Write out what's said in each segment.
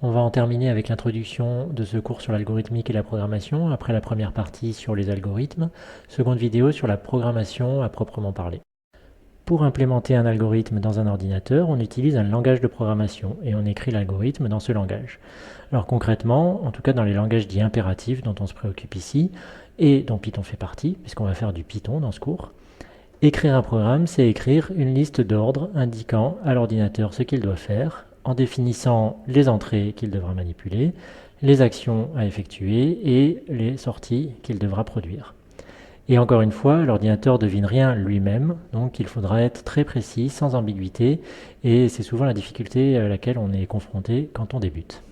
On va en terminer avec l'introduction de ce cours sur l'algorithmique et la programmation, après la première partie sur les algorithmes, seconde vidéo sur la programmation à proprement parler. Pour implémenter un algorithme dans un ordinateur, on utilise un langage de programmation et on écrit l'algorithme dans ce langage. Alors concrètement, en tout cas dans les langages dits impératifs dont on se préoccupe ici, et dont Python fait partie, puisqu'on va faire du Python dans ce cours, écrire un programme, c'est écrire une liste d'ordres indiquant à l'ordinateur ce qu'il doit faire, en définissant les entrées qu'il devra manipuler, les actions à effectuer et les sorties qu'il devra produire. Et encore une fois, l'ordinateur ne devine rien lui-même, donc il faudra être très précis, sans ambiguïté, et c'est souvent la difficulté à laquelle on est confronté quand on débute.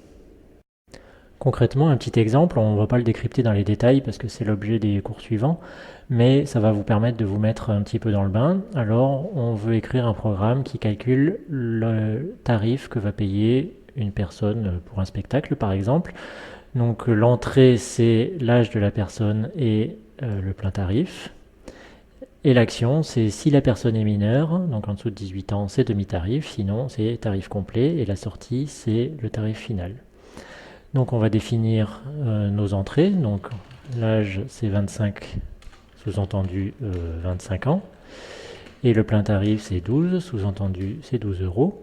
Concrètement, un petit exemple, on ne va pas le décrypter dans les détails parce que c'est l'objet des cours suivants, mais ça va vous permettre de vous mettre un petit peu dans le bain. Alors, on veut écrire un programme qui calcule le tarif que va payer une personne pour un spectacle, par exemple. Donc, l'entrée, c'est l'âge de la personne et le plein tarif. Et l'action, c'est si la personne est mineure, donc en dessous de 18 ans, c'est demi-tarif, sinon c'est tarif complet, et la sortie, c'est le tarif final. Donc on va définir nos entrées. Donc l'âge c'est 25, sous-entendu 25 ans. Et le plein tarif c'est 12, sous-entendu c'est 12 euros.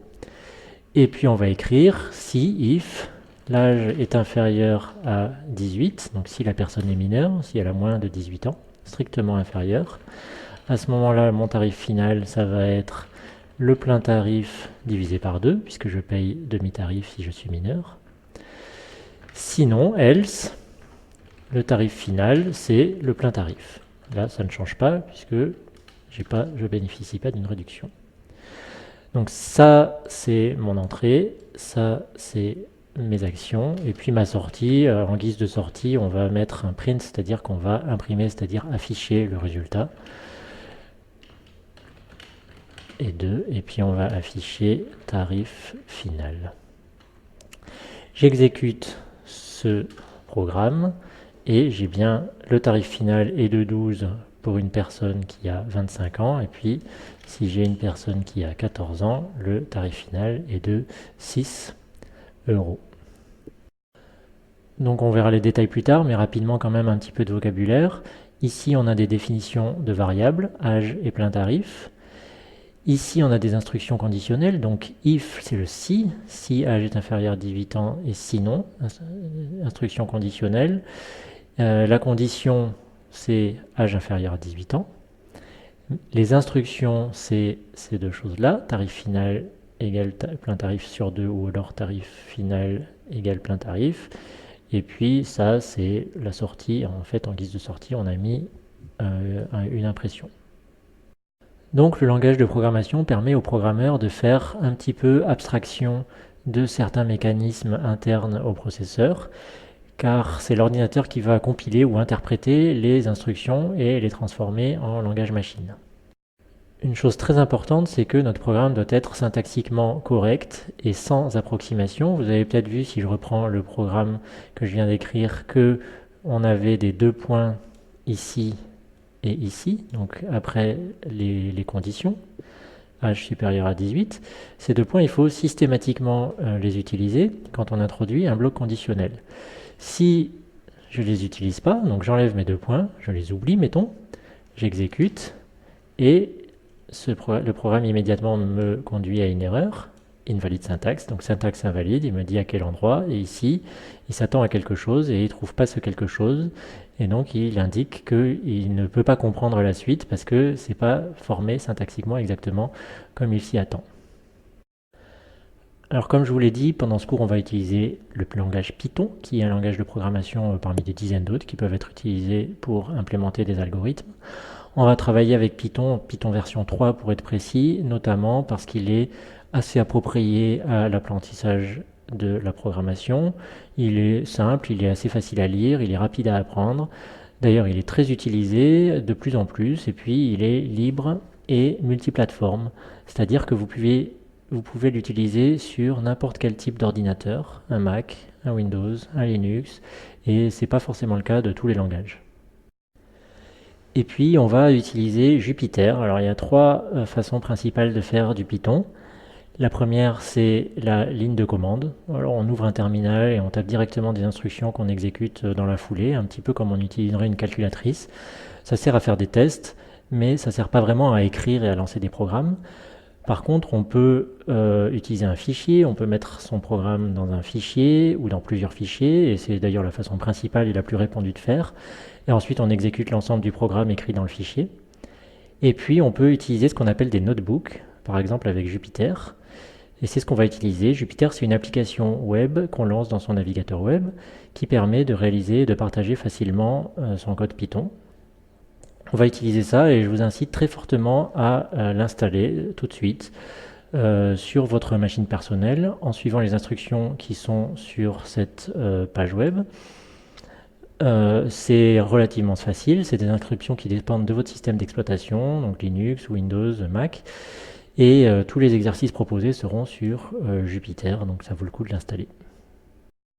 Et puis on va écrire si, if, l'âge est inférieur à 18, donc si la personne est mineure, si elle a moins de 18 ans, strictement inférieur. À ce moment-là, mon tarif final, ça va être le plein tarif divisé par 2, puisque je paye demi-tarif si je suis mineur. Sinon, else, le tarif final, c'est le plein tarif. Là, ça ne change pas puisque je ne bénéficie pas d'une réduction. Donc ça, c'est mon entrée, ça, c'est mes actions, et puis ma sortie, en guise de sortie, on va mettre un print, c'est-à-dire qu'on va imprimer, c'est-à-dire afficher le résultat. Et puis on va afficher tarif final. J'exécute ce programme et j'ai bien le tarif final est de 12 pour une personne qui a 25 ans et puis si j'ai une personne qui a 14 ans, le tarif final est de 6 euros. Donc on verra les détails plus tard, mais rapidement quand même un petit peu de vocabulaire. Ici on a des définitions de variables, âge et plein tarif. Ici, on a des instructions conditionnelles, donc if, c'est le si âge est inférieur à 18 ans et sinon, instruction conditionnelle. La condition, c'est âge inférieur à 18 ans. Les instructions, c'est ces deux choses-là, tarif final égale plein tarif sur 2 ou alors tarif final égale plein tarif. Et puis ça, c'est la sortie. En fait, en guise de sortie, on a mis une impression. Donc le langage de programmation permet aux programmeurs de faire un petit peu abstraction de certains mécanismes internes au processeur, car c'est l'ordinateur qui va compiler ou interpréter les instructions et les transformer en langage machine. Une chose très importante, c'est que notre programme doit être syntaxiquement correct et sans approximation. Vous avez peut-être vu, si je reprends le programme que je viens d'écrire, que on avait des deux points ici et ici, donc après les conditions, âge supérieur à 18, ces deux points, il faut systématiquement les utiliser quand on introduit un bloc conditionnel. Si je ne les utilise pas, donc j'enlève mes deux points, je les oublie, mettons, j'exécute, et le programme immédiatement me conduit à une erreur, invalide syntaxe, donc syntaxe invalide, il me dit à quel endroit, et ici, il s'attend à quelque chose et il ne trouve pas ce quelque chose, et donc il indique qu'il ne peut pas comprendre la suite parce que ce n'est pas formé syntaxiquement exactement comme il s'y attend. Alors comme je vous l'ai dit, pendant ce cours on va utiliser le langage Python, qui est un langage de programmation parmi des dizaines d'autres qui peuvent être utilisés pour implémenter des algorithmes. On va travailler avec Python, Python version 3 pour être précis, notamment parce qu'il est assez approprié à l'apprentissage de la programmation. Il est simple, il est assez facile à lire, il est rapide à apprendre. D'ailleurs, il est très utilisé de plus en plus et puis il est libre et multiplateforme. C'est-à-dire que vous pouvez l'utiliser sur n'importe quel type d'ordinateur, un Mac, un Windows, un Linux, et ce n'est pas forcément le cas de tous les langages. Et puis on va utiliser Jupyter. Alors il y a trois façons principales de faire du Python. La première, c'est la ligne de commande. Alors on ouvre un terminal et on tape directement des instructions qu'on exécute dans la foulée, un petit peu comme on utiliserait une calculatrice. Ça sert à faire des tests, mais ça ne sert pas vraiment à écrire et à lancer des programmes. Par contre, on peut utiliser un fichier, on peut mettre son programme dans un fichier ou dans plusieurs fichiers, et c'est d'ailleurs la façon principale et la plus répandue de faire. Et ensuite, on exécute l'ensemble du programme écrit dans le fichier. Et puis, on peut utiliser ce qu'on appelle des notebooks, par exemple avec Jupyter. Et c'est ce qu'on va utiliser. Jupyter, c'est une application web qu'on lance dans son navigateur web qui permet de réaliser et de partager facilement son code Python. On va utiliser ça et je vous incite très fortement à l'installer tout de suite sur votre machine personnelle en suivant les instructions qui sont sur cette page web. C'est relativement facile, c'est des instructions qui dépendent de votre système d'exploitation, donc Linux, Windows, Mac, et tous les exercices proposés seront sur Jupyter, donc ça vaut le coup de l'installer.